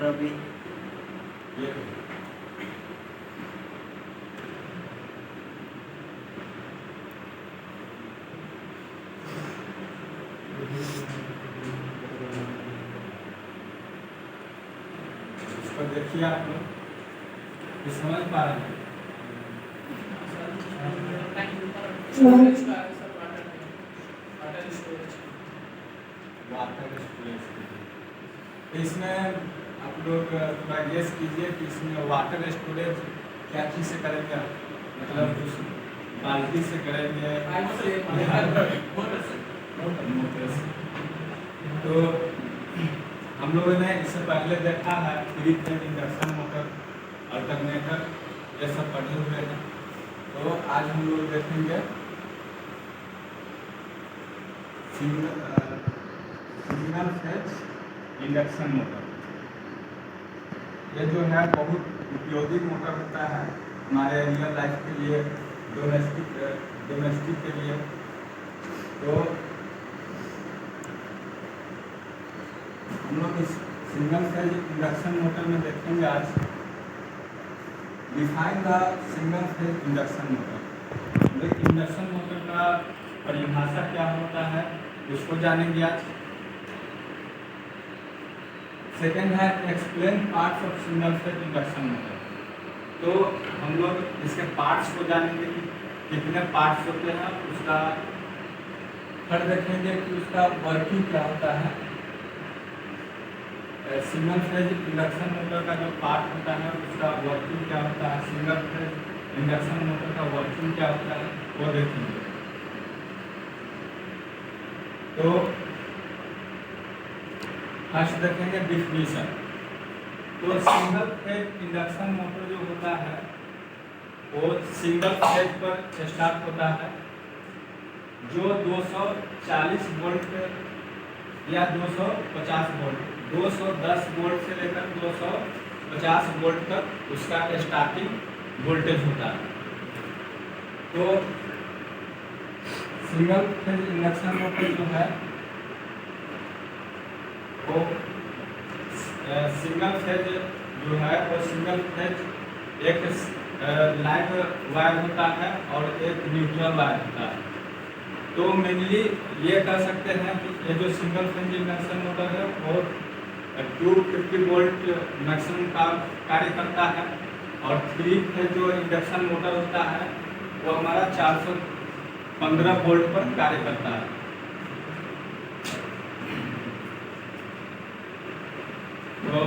Motor अभी ये इसको देखिए आप लोग, ये समझ पा रहे हैं? Water storage. तो इसमें आप लोग थोड़ा गेस कीजिए कि इसमें वाटर स्टोरेज क्या चीज़ से करेंगे आप? मतलब उस बाल्टी से करेंगे, मोटर से। तो हम लोगों ने इससे पहले देखा है three phase induction motor, alternator, ये सब पढ़े हुए हैं। तो आज हम लोग देखेंगे सिंगल फेज इंडक्शन मोटर। ये जो है बहुत उपयोगी मोटर होता है हमारे रियल लाइफ के लिए, डोमेस्टिक के लिए। तो हम लोग इस सिंगल फेज इंडक्शन मोटर में देखेंगे आज define the single phase induction motor. Induction motor का परिभाषा क्या होता है उसको जानेंगे आज। सेकेंड है explain parts of single phase induction motor. तो हम लोग इसके पार्ट्स को जानेंगे कि कितने पार्ट्स होते हैं, उसका फिर देखेंगे कि उसका वर्किंग क्या होता है। सिंगल फेज इंडक्शन मोटर का जो पार्ट होता है उसका वर्किंग क्या होता है, सिंगल फेज इंडक्शन मोटर का वर्किंग क्या होता है वो देखेंगे। तो फर्स्ट देखेंगे डिफिनीशन। तो सिंगल फेज इंडक्शन मोटर जो होता है वो सिंगल फेज पर स्टार्ट होता है, जो 240 वोल्ट या 250 वोल्ट, 210 वोल्ट से लेकर 250 वोल्ट तक उसका स्टार्टिंग वोल्टेज होता है। तो सिंगल फेज इंडक्शन मोटर जो है वो सिंगल फेज जो है वो सिंगल फेज एक लाइव वायर होता है और एक न्यूट्रल वायर होता है। तो मेनली ये कह सकते हैं कि ये जो सिंगल फेज इंडक्शन मोटर है वो 250 वोल्ट मैक्सिमम का कार्य करता है, और थ्री फेज जो इंडक्शन मोटर होता है वो हमारा 415 वोल्ट पर कार्य करता है। तो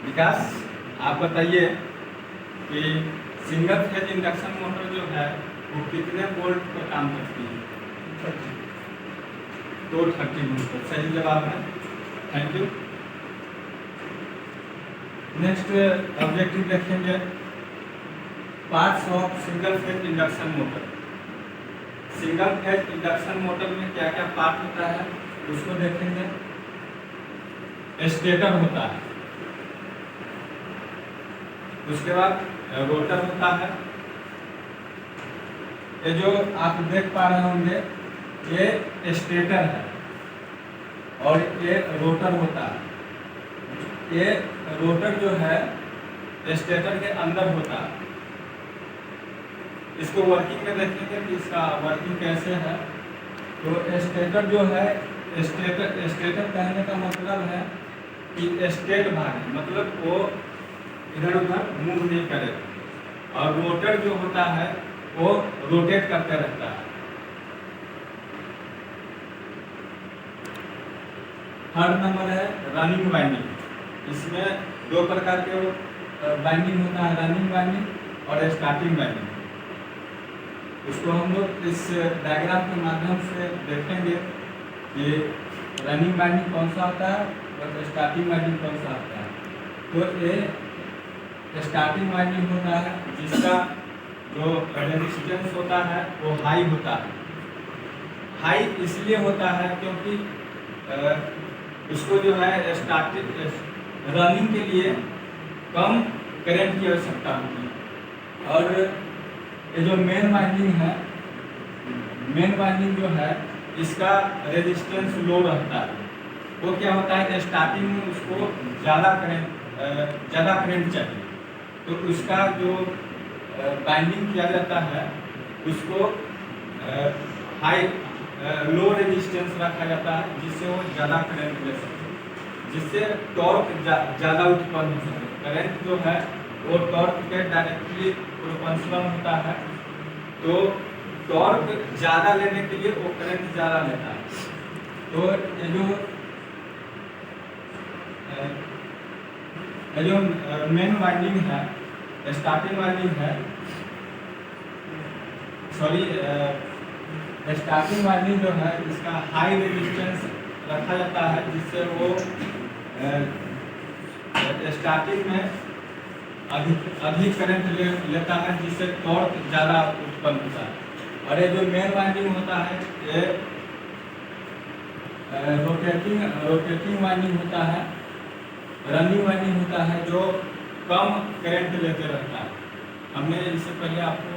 विकास आप बताइए कि सिंगल फेज इंडक्शन मोटर जो है वो कितने वोल्ट पर काम करती है? 230 वोल्ट पर। सही जवाब है, थैंक यू। नेक्स्ट ऑब्जेक्टिव देखेंगे parts of single phase induction motor. Single phase induction motor में क्या क्या पार्ट होता है उसको देखेंगे। स्टेटर होता है, उसके बाद रोटर होता है। ये जो आप देख पा रहे होंगे ये स्टेटर है और ये रोटर होता है। ये रोटर जो है स्टेटर के अंदर होता है। इसको वर्किंग में देखेंगे कि इसका वर्किंग कैसे है। तो स्टेटर जो है, स्टेटर कहने का मतलब है कि स्टेट भाग है, मतलब वो इधर उधर मूव नहीं करेगा। और रोटर जो होता है वो रोटेट करते रहता है। थर्ड नंबर है रनिंग वाइंडिंग। इसमें दो प्रकार के वाइंडिंग होता है, रनिंग वाइंडिंग और स्टार्टिंग वाइंडिंग। उसको हम लोग इस डायग्राम के माध्यम से देखेंगे कि रनिंग वाइंडिंग कौन सा होता है और स्टार्टिंग वाइंडिंग कौन सा होता है। तो ये स्टार्टिंग वाइंडिंग होता है जिसका जो रेजिस्टेंस होता है वो हाई होता है। हाई इसलिए होता है क्योंकि इसको जो है स्टार्टिंग रनिंग के लिए कम करंट की आवश्यकता होती है। और ये जो मेन वाइंडिंग है, मेन वाइंडिंग जो है इसका रेजिस्टेंस लो रहता है, तो क्या होता है, स्टार्टिंग में उसको ज़्यादा करंट चाहिए, तो उसका जो बाइंडिंग किया जाता है उसको लो रेजिस्टेंस रखा जाता है, जिससे वो ज़्यादा करंट ले सके, जिससे टॉर्क ज़्यादा उत्पन्न हो सके। करंट जो है वो टॉर्क के डायरेक्टली प्रोपोर्शनल होता है, तो टॉर्क ज़्यादा लेने के लिए वो करंट ज़्यादा लेता है। तो ये जो मेन वाइंडिंग है, स्टार्टिंग वाइंडिंग है, स्टार्टिंग वाइंडिंग जो है इसका हाई रेजिस्टेंस रखा जाता है, जिससे वो स्टार्टिंग में अधिक करंट लेता है, जिससे टॉर्क ज़्यादा उत्पन्न होता है। और ये जो मेन वाइंडिंग होता है ये रोटेटिंग वाइंडिंग होता है, रनिंग वाइंडिंग होता है, जो कम करंट लेते रहता है। हमने इससे पहले आपको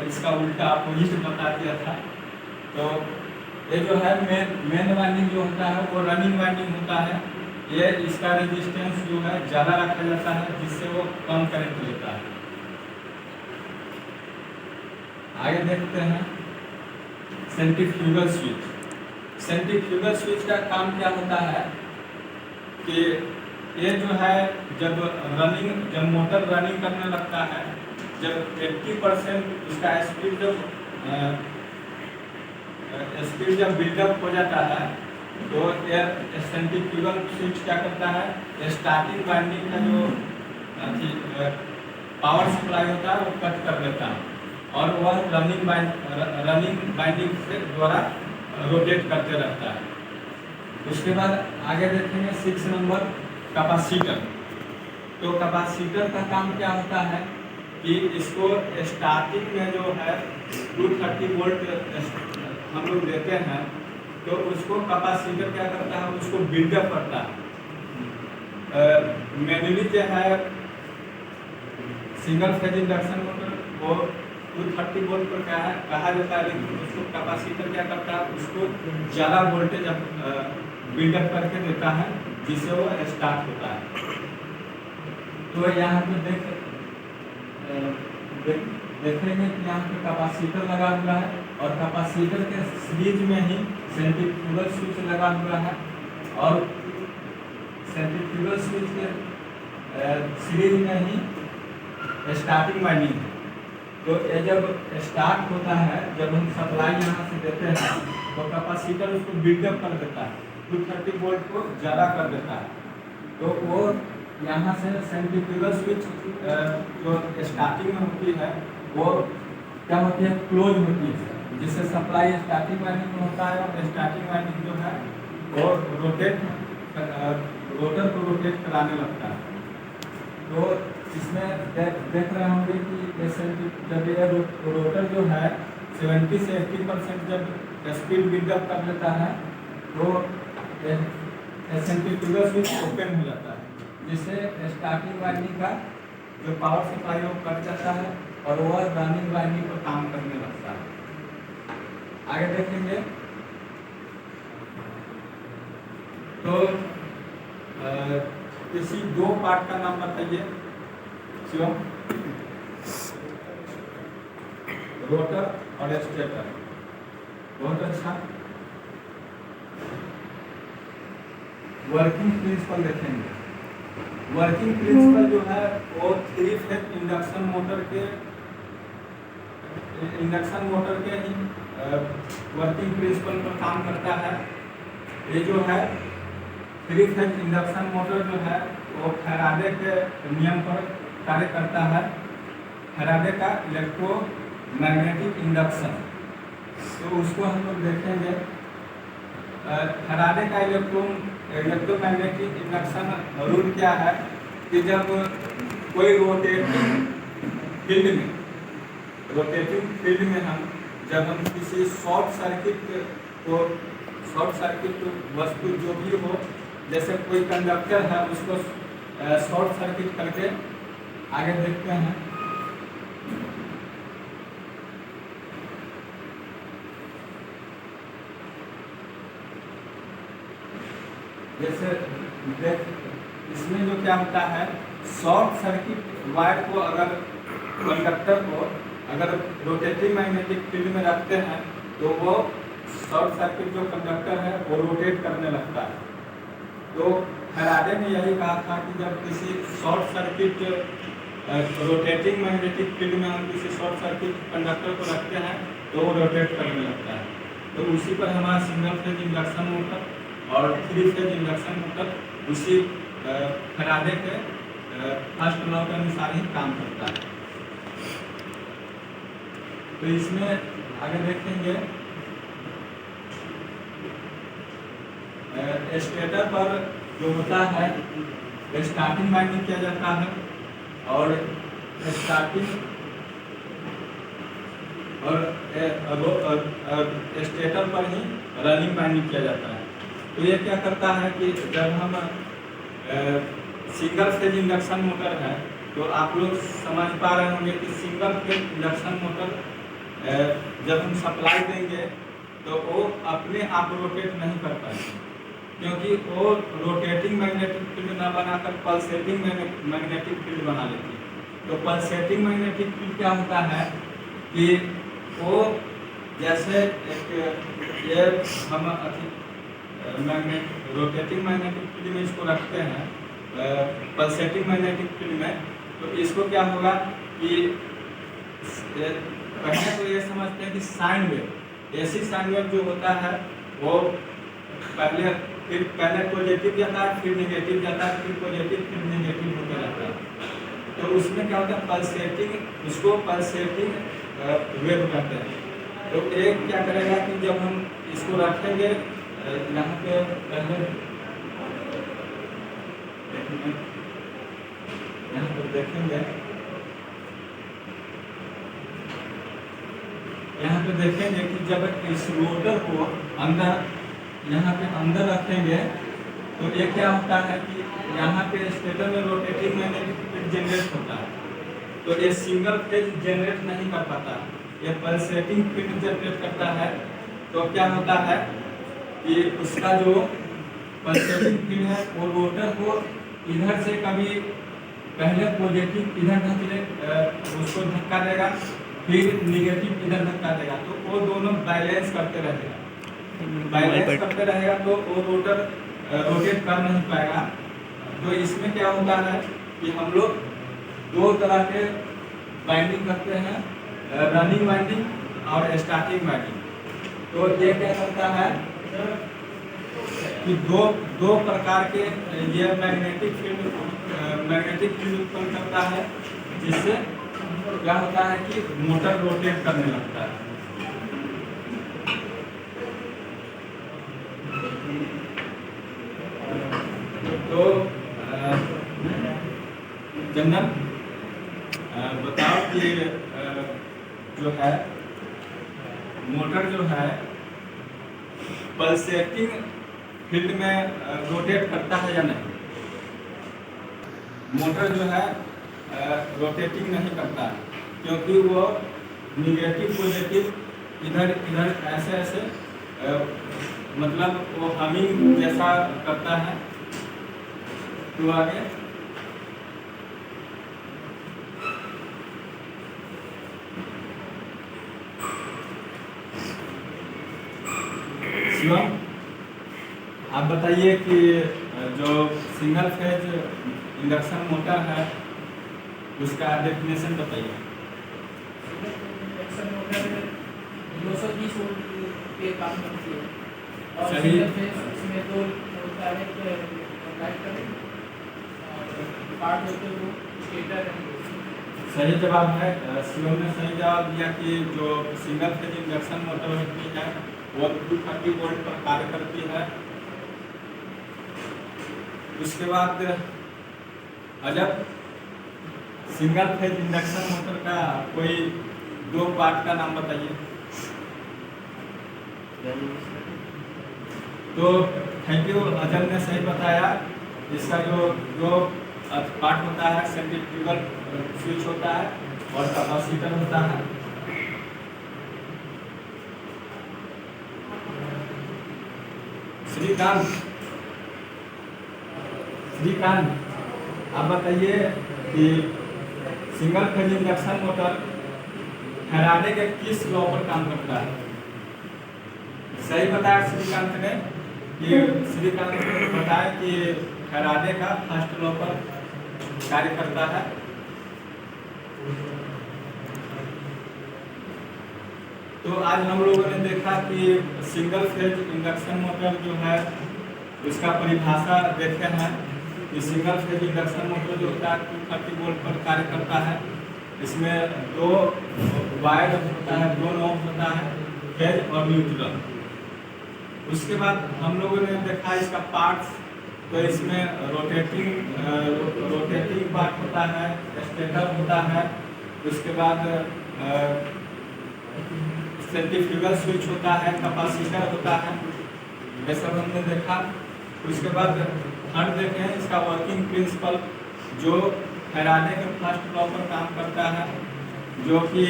इसका उल्टा अपोजिट बता दिया था। तो ये जो है मेन वाइंडिंग जो होता है वो रनिंग वाइंडिंग होता है। ये इसका रेजिस्टेंस जो है ज़्यादा रखा जाता है, जिससे वो कम करंट लेता है। आगे देखते हैं सेंट्रीफ्यूगल स्विच। सेंट्रीफ्यूगल स्विच का काम क्या होता है कि ये जो है जब मोटर रनिंग करने लगता है, जब 80% इसका स्पीड जब बिल्डअप हो जाता है, तो ये सेंट्रीफ्यूगल स्विच क्या करता है, स्टार्टिंग वाइंडिंग का जो पावर सप्लाई होता है वो कट कर देता है, और वह रनिंग बाइंडिंग से द्वारा रोटेट करते रहता है। उसके बाद आगे देखेंगे 6 नंबर कैपेसिटर। तो कैपेसिटर का काम क्या होता है कि इसको स्टार्टिंग में जो है 230 वोल्ट हम लोग देते हैं, तो उसको कैपेसिटर क्या करता है, उसको बिल्डअप करता है। मैनुअली जो है सिंगल फेज इंडक्शन मोटर वो 230 वोल्ट पर कहा जाता है, लेकिन उसको कैपेसिटर क्या करता है, उसको ज़्यादा वोल्टेज बिल्डअप करके देता है, जिससे वो स्टार्ट होता है। तो यहाँ पे देखेंगे कि यहाँ पे कैपेसिटर लगा हुआ है, और कैपेसिटर के सीरीज में ही सेंट्रीफ्यूगल स्विच लगा हुआ है, और सेंट्रीफ्यूगल स्विच के सीरीज में ही स्टार्टिंग वाइंडिंग है। तो ये जब स्टार्ट होता है, जब हम सप्लाई यहाँ से देते हैं, तो कैपेसिटर उसको बिल्डअप कर देता है, 230 वोल्ट को ज़्यादा कर देता है। तो वो यहाँ से सेंट्रीफ्यूगल स्विच जो स्टार्टिंग में होती है वो क्या होती है, क्लोज होती है, जिससे सप्लाई स्टार्टिंग वाइंडिंग में होता है, और स्टार्टिंग वाइंडिंग जो है वो रोटर को रोटेट कराने लगता है। तो इसमें देख रहे होंगे कि जब ये रोटर जो है 70 से 80% जब स्पीड बिल्डअप कर लेता है, तो सेंट्रीफ्यूगल स्विच ओपन हो जाता है, जिससे स्टार्टिंग वाइंडिंग का जो पावर सप्लाई वो कट जाता है, और वह रनिंग वाइंडिंग पर काम करने लगता है। आगे देखेंगे तो किसी 2 पार्ट का नाम बताइए शिवम। रोटर और स्टेटर। बहुत अच्छा। वर्किंग प्रिंसिपल देखेंगे। वर्किंग प्रिंसिपल जो है वो 3 फेज इंडक्शन मोटर के ही वर्किंग प्रिंसिपल पर काम करता है। ये जो है 3 फेज इंडक्शन मोटर जो है वो फैराडे के नियम पर कार्य करता है, फैराडे का इलेक्ट्रोमैग्नेटिक इंडक्शन। तो उसको हम लोग देखेंगे। फैराडे का इलेक्ट्रोमैग्नेटिक इंडक्शन रूल क्या है कि जब कोई रोटेटिंग फील्ड में हम किसी शॉर्ट सर्किट वस्तु जो भी हो, जैसे कोई कंडक्टर है उसको शॉर्ट सर्किट करके आगे देखते हैं। जैसे देख, इसमें जो क्या होता है, शॉर्ट सर्किट वायर को अगर कंडक्टर को अगर रोटेटिंग मैग्नेटिक फील्ड में रखते हैं तो वो शॉर्ट सर्किट जो कंडक्टर है वो रोटेट करने लगता है। तो फैराडे ने यही कहा था कि जब किसी short circuit rotating magnetic field में हम किसी शॉर्ट सर्किट कंडक्टर को रखते हैं तो वो रोटेट करने लगता है। तो उसी पर हमारा सिंगल फेज इंडक्शन मोटर और 3 फेज इंडक्शन मोटर उसी फैराडे के फर्स्ट लॉ के अनुसार ही काम करता है। तो इसमें आगे देखेंगे, स्टेटर पर जो होता है स्टार्टिंग वाइंडिंग किया जाता है और स्टार्टिंग और स्टेटर पर ही रनिंग वाइंडिंग किया जाता है। तो ये क्या करता है कि जब हम सिंगल फेज इंडक्शन मोटर है तो आप लोग समझ पा रहे होंगे कि सिंगल फेज इंडक्शन मोटर जब हम सप्लाई देंगे तो वो अपने आप रोटेट नहीं कर पाएंगे, क्योंकि वो रोटेटिंग मैग्नेटिक फील्ड ना बनाकर पल्सेटिंग मैग्नेटिक फील्ड बना लेती है। तो पल्सेटिंग मैग्नेटिक फील्ड क्या होता है कि वो जैसे एक ये हम रोटेटिंग मैग्नेटिक फील्ड में इसको रखते हैं पल्सेटिंग मैग्नेटिक फील्ड में, तो इसको क्या होगा कि पहले तो ये समझते हैं कि sine wave, AC sine wave जो होता है वो पहले पॉजिटिव जाता है, फिर नेगेटिव जाता है, फिर पॉजिटिव फिर नेगेटिव होता रहता है। तो उसमें क्या होता है पल्सेटिंग, उसको पल्सेटिंग वेव कहते हैं। तो एक क्या करेगा कि जब हम इसको रखेंगे यहाँ पे पहले यहाँ पे देखेंगे, यहाँ पे देखेंगे कि जब इस रोटर को अंदर यहाँ पे अंदर रखेंगे तो ये क्या होता है कि यहाँ पे स्टेटर में रोटेटिंग मैग्नेटिक फील्ड जनरेट होता है, तो ये सिंगल फेज जनरेट नहीं कर पाता, ये पल्सेटिंग फील्ड जनरेट करता है। तो क्या होता है कि उसका जो पल्सेटिंग फील्ड है वो रोटर को इधर से कभी पहले पॉजिटिव इधर धकेले उसको धक्का देगा, फिर निगेटिव इधर धक्का देगा, तो वो दोनों बैलेंस करते रहेगा। बैलेंस करते रहेगा तो वो रोटर रोटेट कर नहीं पाएगा। तो इसमें क्या होता है कि हम लोग दो तरह के वाइंडिंग करते हैं, रनिंग वाइंडिंग और स्टार्टिंग वाइंडिंग। तो ये क्या करता है कि दो प्रकार के ये मैग्नेटिक फील्ड उत्पन्न करता है, जिससे क्या होता है कि मोटर रोटेट करने लगता है। तो चंदन बताओ कि जो है मोटर जो है पल्सेटिंग फील्ड में रोटेट करता है या नहीं? मोटर जो है रोटेटिंग नहीं करता है, क्योंकि वो निगेटिव पॉजिटिव इधर इधर ऐसे ऐसे मतलब वो हमिंग जैसा करता है। तो आगे शिवम आप बताइए कि जो सिंगल फेज इंडक्शन मोटर है उसका डेफिनेशन बताइए। इंडक्शन मोटर 220 वोल्ट पे काम करती है और सही। सिंगल फेज इसमें दो डायरेक्ट लाइट करेंट और पार्ट होते हैं वो स्टेटर है। सही जवाब है, शिवम ने सही जवाब दिया कि जो सिंगल फेज इंडक्शन मोटर होती है वो 230 वोल्ट पर कार्य करती है। उसके बाद अजब सिंगल फेज इंडक्शन मोटर का कोई दो पार्ट का नाम बताइए। तो थैंक यू, अजब ने सही बताया। इसका जो दो पार्ट होता है, सेंट्रीफ्यूगल स्विच होता है और कैपेसिटर होता है। श्रीकांत श्रीकांत, आप बताइए कि single phase induction motor Faraday के किस लॉ पर काम करता है? सही बताया श्रीकांत ने कि श्रीकांत ने बताया कि फैराडे का फर्स्ट लॉ पर कार्य करता है। तो आज हम लोगों ने देखा कि सिंगल फेज इंडक्शन मोटर जो है उसका परिभाषा देखे हैं कि सिंगल फेज इंडक्शन मोटर जो होता है 230 वोल्ट पर कार्य करता है। इसमें दो वायर होता है, दो नॉब होता है, फेज और न्यूट्रल। उसके बाद हम लोगों ने देखा इसका पार्ट्स, तो इसमें रोटेटिंग पार्ट होता है, स्टेटर होता है, उसके बाद सेंट्रीफ्यूगल स्विच होता है, कैपेसिटर होता है, ये सब हमने देखा। उसके बाद थर्ड देखें इसका वर्किंग प्रिंसिपल जो फैराडे के फर्स्ट लॉ पर काम करता है, जो कि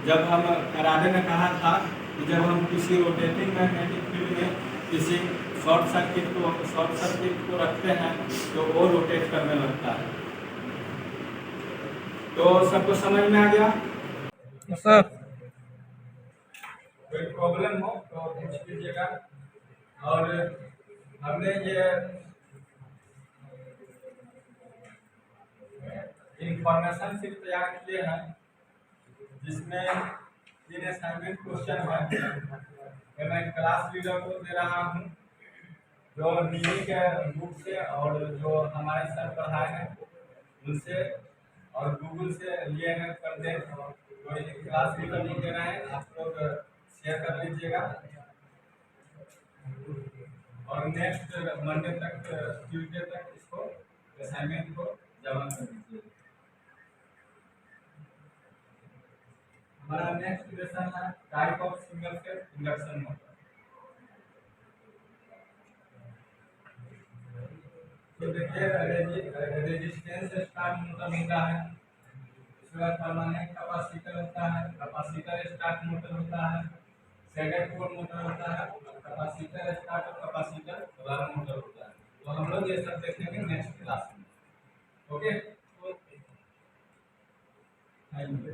जब हम फैराडे ने कहा था कि जब हम किसी रोटेटिंग मैग्नेटिक फील्ड में किसी शॉर्ट सर्किट को रखते हैं तो वो रोटेट करने लगता है। तो सबको समझ में आ गया? सर कोई प्रॉब्लम हो तो पूछ लीजिएगा। और हमने ये इंफॉर्मेशन शीट तैयार किए हैं जिसमें 3 असाइनमेंट क्वेश्चन है। मैं क्लास लीडर को दे रहा हूँ जो नीली के बुक से और जो हमारे सर पढ़ाए हैं उनसे और गूगल से लिए हैं कर दे। तो क्लास लीडर नहीं दे रहे हैं, आप लोग शेयर कर लीजिएगा और नेक्स्ट मंडे तक, ट्यूसडे तक इसको असाइनमेंट को जमा कर दीजिए। हमारा नेक्स्ट लेसन है type of single phase induction motor. तो देखिए रेजिस्टेंस स्टार्ट मोटर होता है, उसके बाद परमानेंट कैपेसिटर होता है, कैपेसिटर स्टार्ट मोटर होता है, सेकेंड पोल मोटर होता है, कैपेसिटर स्टार्ट और कैपेसिटर रन मोटर होता है। तो हम लोग ये सब देखेंगे नेक्स्ट क्लास में। Okay, thank you.